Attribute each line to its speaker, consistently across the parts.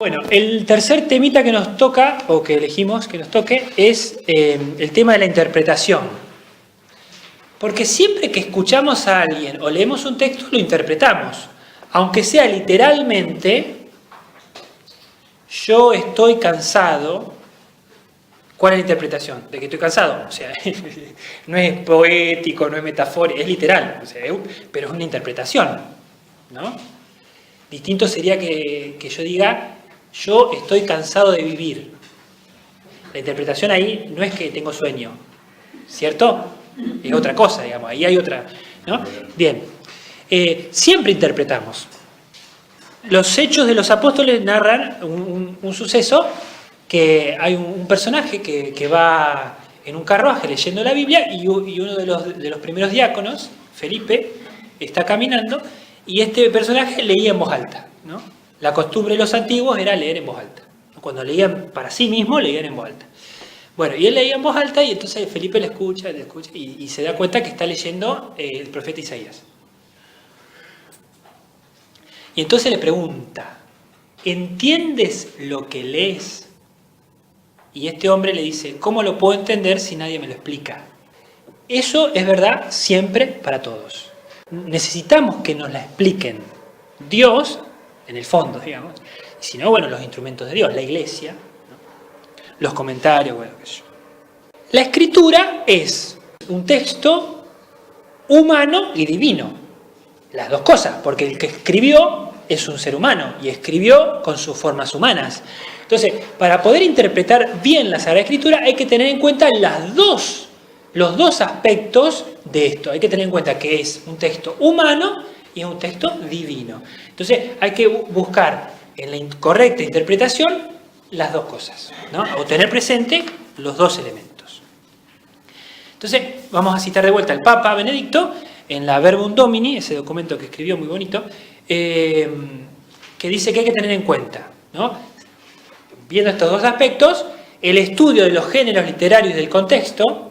Speaker 1: Bueno, el tercer temita que nos toca, o que elegimos que nos toque, es el tema de la interpretación. Porque siempre que escuchamos a alguien o leemos un texto, lo interpretamos. Aunque sea literalmente, yo estoy cansado. ¿Cuál es la interpretación? De que estoy cansado. O sea, no es poético, no es metafórico, es literal. O sea, pero es una interpretación, ¿no? Distinto sería que yo diga, yo estoy cansado de vivir. La interpretación ahí no es que tengo sueño, ¿cierto? Es otra cosa, digamos, ahí hay otra, ¿no? Bien, siempre interpretamos. Los hechos de los apóstoles narran un suceso que hay un personaje que va en un carruaje leyendo la Biblia y uno de los primeros diáconos, Felipe, está caminando y este personaje leía en voz alta, ¿no? La costumbre de los antiguos era leer en voz alta. Cuando leían para sí mismos, leían en voz alta. Bueno, y él leía en voz alta y entonces Felipe le escucha y se da cuenta que está leyendo el profeta Isaías. Y entonces le pregunta, ¿entiendes lo que lees? Y este hombre le dice, ¿cómo lo puedo entender si nadie me lo explica? Eso es verdad siempre para todos. Necesitamos que nos la expliquen Dios, en el fondo, digamos, y si no, bueno, los instrumentos de Dios, la iglesia, ¿no? Los comentarios, bueno, qué sé yo. La escritura es un texto humano y divino, las dos cosas, porque el que escribió es un ser humano y escribió con sus formas humanas. Entonces, para poder interpretar bien la Sagrada Escritura hay que tener en cuenta los dos aspectos de esto. Hay que tener en cuenta que es un texto humano y es un texto divino. Entonces, hay que buscar en la correcta interpretación las dos cosas, ¿no? O tener presente los dos elementos. Entonces, vamos a citar de vuelta al Papa Benedicto en la Verbum Domini, ese documento que escribió muy bonito, que dice que hay que tener en cuenta, ¿no? Viendo estos dos aspectos, el estudio de los géneros literarios del contexto,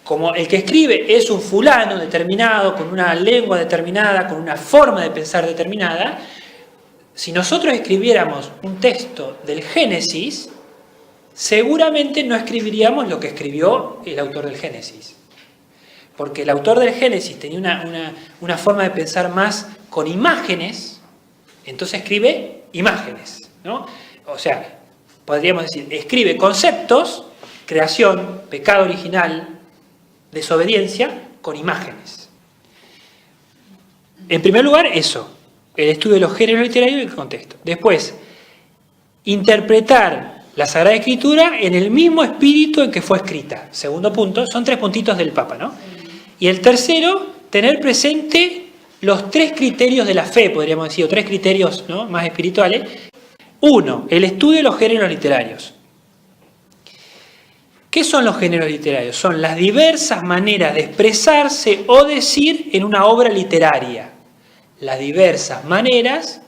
Speaker 1: como el que escribe es un fulano determinado, con una lengua determinada, con una forma de pensar determinada, si nosotros escribiéramos un texto del Génesis, seguramente no escribiríamos lo que escribió el autor del Génesis. Porque el autor del Génesis tenía una forma de pensar más con imágenes, entonces escribe imágenes, ¿no? O sea, podríamos decir, escribe conceptos, creación, pecado original, desobediencia, con imágenes. En primer lugar, eso, el estudio de los géneros literarios y el contexto. Después, interpretar la Sagrada Escritura en el mismo espíritu en que fue escrita. Segundo punto, son 3 puntitos del Papa, ¿no? Y el tercero, tener presente los 3 criterios de la fe, podríamos decir, o 3 criterios, ¿no?, más espirituales. 1, el estudio de los géneros literarios. ¿Qué son los géneros literarios? Son las diversas maneras de expresarse o decir en una obra literaria. Las diversas maneras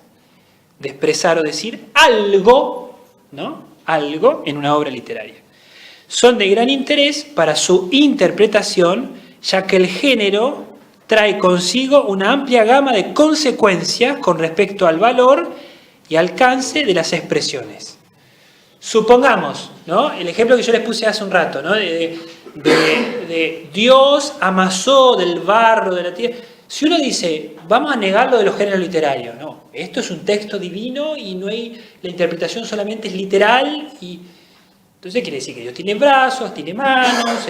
Speaker 1: de expresar o decir algo, ¿no?, algo en una obra literaria. Son de gran interés para su interpretación, ya que el género trae consigo una amplia gama de consecuencias con respecto al valor y alcance de las expresiones. Supongamos, ¿no?, el ejemplo que yo les puse hace un rato, ¿no?, de Dios amasó del barro de la tierra. Si uno dice, vamos a negar lo de los géneros literarios, no, esto es un texto divino y no hay, la interpretación solamente es literal, y entonces quiere decir que Dios tiene brazos, tiene manos,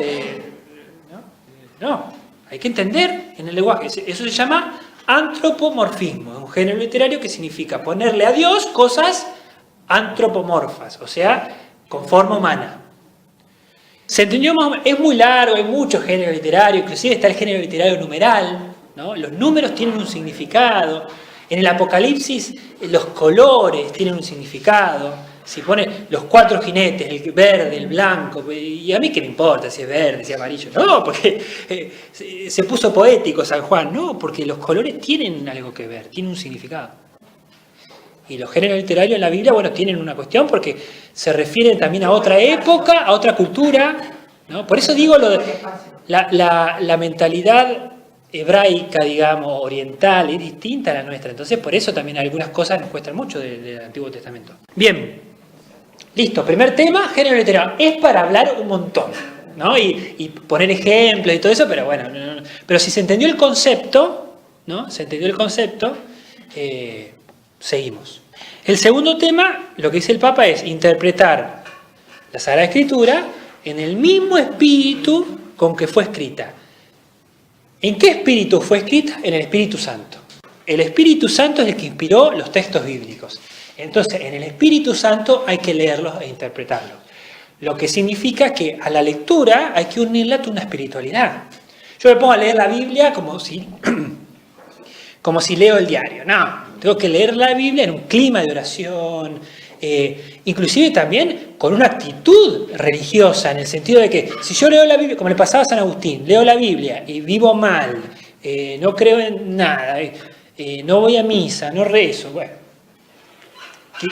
Speaker 1: no, hay que entender en el lenguaje, eso se llama antropomorfismo, un género literario que significa ponerle a Dios cosas antropomorfas, o sea, con forma humana. ¿Se entendió más o menos? Es muy largo, hay muchos géneros literarios, inclusive está el género literario numeral, ¿no? Los números tienen un significado. En el Apocalipsis los colores tienen un significado. Si pone los 4 jinetes, el verde, el blanco, y a mí qué me importa si es verde, si es amarillo. No, porque se puso poético San Juan. No, porque los colores tienen algo que ver, tienen un significado. Y los géneros literarios en la Biblia, bueno, tienen una cuestión porque se refieren también a otra época, a otra cultura, ¿no? Por eso digo lo de la mentalidad hebraica, digamos, oriental, es distinta a la nuestra. Entonces, por eso también algunas cosas nos cuestan mucho del Antiguo Testamento. Bien, listo. Primer tema, género literario. Es para hablar un montón, ¿no? Y poner ejemplos y todo eso, pero bueno. Pero si se entendió el concepto, ¿no? Se entendió el concepto, seguimos. El segundo tema, lo que dice el Papa es interpretar la Sagrada Escritura en el mismo espíritu con que fue escrita. ¿En qué espíritu fue escrita? En el Espíritu Santo. El Espíritu Santo es el que inspiró los textos bíblicos. Entonces, en el Espíritu Santo hay que leerlos e interpretarlos. Lo que significa que a la lectura hay que unirla a una espiritualidad. Yo me pongo a leer la Biblia como si leo el diario. No, tengo que leer la Biblia en un clima de oración, inclusive también con una actitud religiosa, en el sentido de que si yo leo la Biblia, como le pasaba a San Agustín, leo la Biblia y vivo mal, no creo en nada, no voy a misa, no rezo, bueno,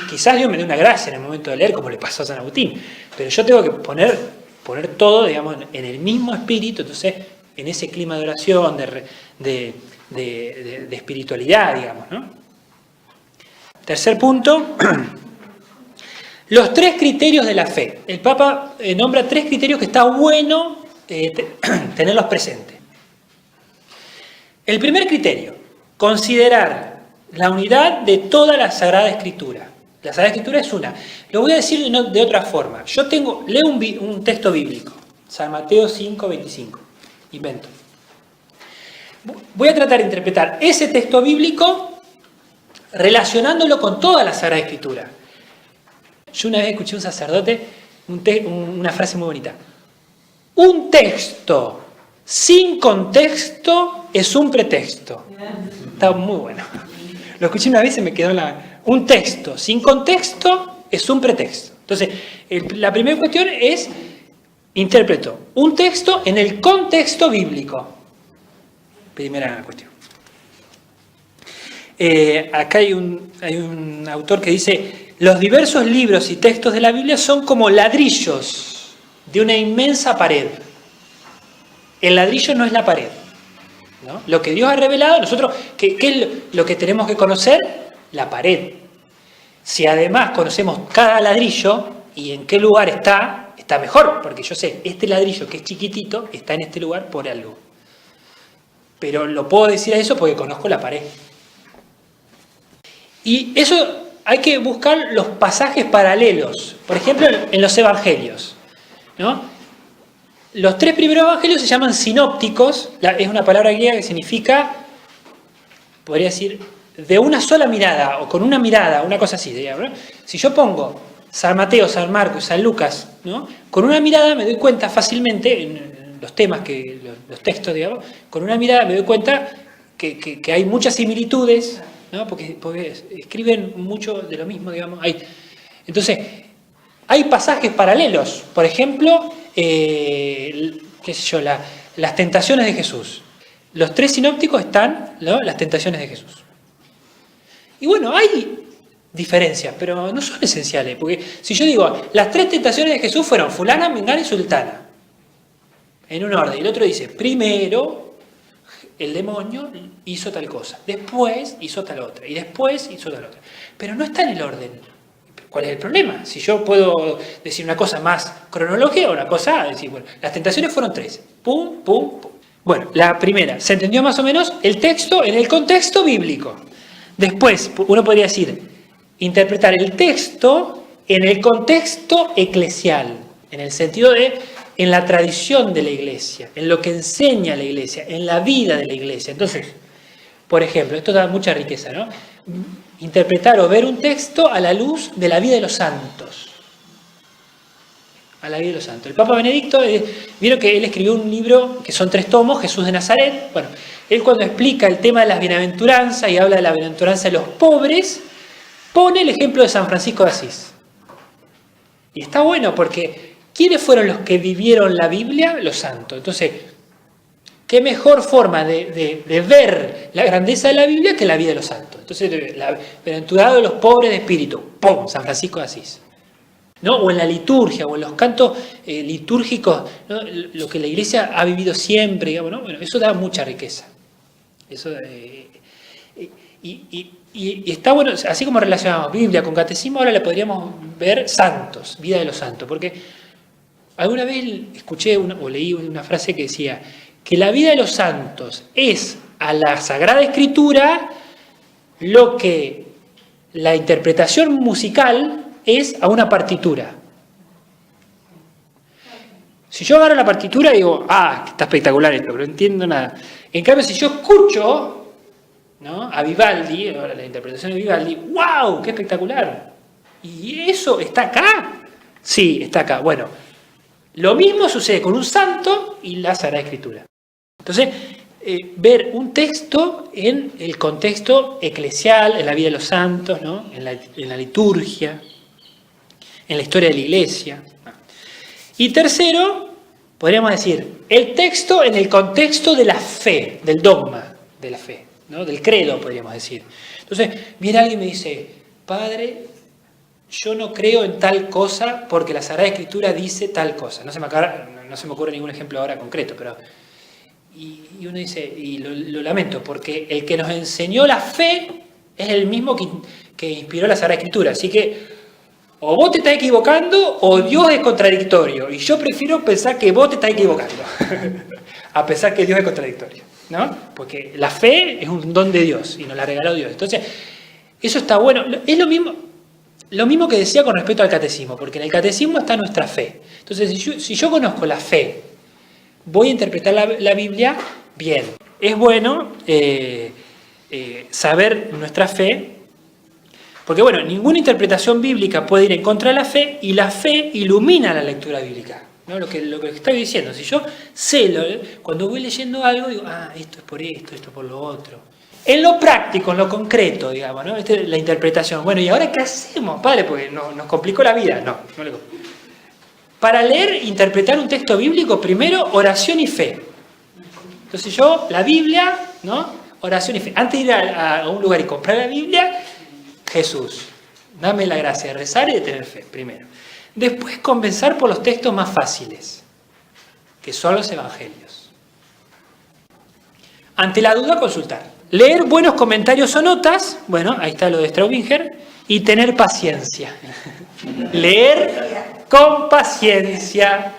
Speaker 1: quizás Dios me dé una gracia en el momento de leer, como le pasó a San Agustín, pero yo tengo que poner todo, digamos, en el mismo espíritu, entonces, en ese clima de oración, de espiritualidad, digamos, ¿no? Tercer punto, los 3 criterios de la fe. El Papa nombra 3 criterios que está bueno tenerlos presentes. El primer criterio, considerar la unidad de toda la Sagrada Escritura. La Sagrada Escritura es una. Lo voy a decir de otra forma. Yo leo un texto bíblico, San Mateo 5, 25. Invento. Voy a tratar de interpretar ese texto bíblico relacionándolo con toda la Sagrada Escritura. Yo una vez escuché a un sacerdote una frase muy bonita. Un texto sin contexto es un pretexto. Está muy bueno. Lo escuché una vez y me quedó un texto sin contexto es un pretexto. Entonces, la primera cuestión es interpreto un texto en el contexto bíblico. Primera cuestión. Acá hay un autor que dice: los diversos libros y textos de la Biblia son como ladrillos de una inmensa pared. El ladrillo no es la pared, ¿no? Lo que Dios ha revelado, nosotros, ¿qué es lo que tenemos que conocer? La pared. Si además conocemos cada ladrillo y en qué lugar está mejor, porque yo sé, este ladrillo que es chiquitito está en este lugar por algo. Pero lo puedo decir a eso porque conozco la pared. Y eso hay que buscar los pasajes paralelos. Por ejemplo, en los evangelios, ¿no? Los 3 primeros evangelios se llaman sinópticos. Es una palabra griega que significa, podría decir, de una sola mirada o con una mirada, una cosa así, digamos, ¿no? Si yo pongo San Mateo, San Marcos, San Lucas, ¿no? Con una mirada me doy cuenta fácilmente, en los temas, los textos, digamos, con una mirada me doy cuenta que hay muchas similitudes, ¿no? Porque escriben mucho de lo mismo, digamos. Entonces, hay pasajes paralelos. Por ejemplo, qué sé yo, las tentaciones de Jesús. Los 3 sinópticos están, ¿no? Las tentaciones de Jesús. Y bueno, hay diferencias, pero no son esenciales. Porque si yo digo, las 3 tentaciones de Jesús fueron fulana, mengana y sultana, en un orden. Y el otro dice, primero el demonio hizo tal cosa, después hizo tal otra, y después hizo tal otra. Pero no está en el orden. ¿Cuál es el problema? Si yo puedo decir una cosa más cronológica o una cosa, decir, bueno, las tentaciones fueron 3. Pum, pum, pum. Bueno, la primera, se entendió más o menos el texto en el contexto bíblico. Después, uno podría decir, interpretar el texto en el contexto eclesial, en el sentido en la tradición de la iglesia, en lo que enseña la iglesia, en la vida de la iglesia. Entonces, por ejemplo, esto da mucha riqueza, ¿no? Interpretar o ver un texto a la luz de la vida de los santos. A la vida de los santos. El Papa Benedicto, vieron que él escribió un libro que son 3 tomos, Jesús de Nazaret. Bueno, él cuando explica el tema de las bienaventuranzas y habla de la bienaventuranza de los pobres, pone el ejemplo de San Francisco de Asís. Y está bueno porque ¿quiénes fueron los que vivieron la Biblia? Los santos. Entonces, ¿qué mejor forma de ver la grandeza de la Biblia que la vida de los santos? Entonces, bienaventurado de los pobres de espíritu, ¡pum! San Francisco de Asís. ¿No? O en la liturgia, o en los cantos litúrgicos, ¿no? Lo que la iglesia ha vivido siempre, digamos, ¿no? Bueno, eso da mucha riqueza. Eso, y está bueno, así como relacionamos Biblia con catecismo, ahora le podríamos ver santos, vida de los santos, porque alguna vez escuché o leí una frase que decía que la vida de los santos es a la Sagrada Escritura lo que la interpretación musical es a una partitura. Si yo agarro la partitura y digo, está espectacular esto, pero no entiendo nada. En cambio, si yo escucho, ¿no?, a Vivaldi, la interpretación de Vivaldi, ¡wow!, ¡qué espectacular! ¿Y eso está acá? Sí, está acá. Bueno, lo mismo sucede con un santo y la Sagrada Escritura. Entonces, ver un texto en el contexto eclesial, en la vida de los santos, ¿no?, en la liturgia, en la historia de la Iglesia. Y tercero, podríamos decir, el texto en el contexto de la fe, del dogma de la fe, ¿no?, del credo, podríamos decir. Entonces, viene alguien y me dice, padre, yo no creo en tal cosa porque la Sagrada Escritura dice tal cosa. No se me ocurre ningún ejemplo ahora concreto, pero... Y uno dice, y lo lamento, porque el que nos enseñó la fe es el mismo que inspiró la Sagrada Escritura. Así que o vos te estás equivocando o Dios es contradictorio. Y yo prefiero pensar que vos te estás equivocando, a pensar que Dios es contradictorio, ¿no? Porque la fe es un don de Dios y nos la regaló Dios. Entonces, eso está bueno. Es lo mismo que decía con respecto al catecismo, porque en el catecismo está nuestra fe. Entonces, si yo conozco la fe, voy a interpretar la Biblia bien. Es bueno saber nuestra fe, porque bueno, ninguna interpretación bíblica puede ir en contra de la fe, y la fe ilumina la lectura bíblica, ¿no? Lo que estoy diciendo, si yo sé, cuando voy leyendo algo, digo, esto es por esto por lo otro. En lo práctico, en lo concreto, digamos, ¿no? Esta es la interpretación. Bueno, ¿y ahora qué hacemos, padre? Porque nos complicó la vida. No le complicó. Para leer, interpretar un texto bíblico, primero oración y fe. Entonces la Biblia, ¿no?, oración y fe. Antes de ir a un lugar y comprar la Biblia, Jesús, dame la gracia de rezar y de tener fe, primero. Después comenzar por los textos más fáciles, que son los evangelios. Ante la duda, consultar. Leer buenos comentarios o notas, bueno, ahí está lo de Straubinger, y tener paciencia. Leer con paciencia.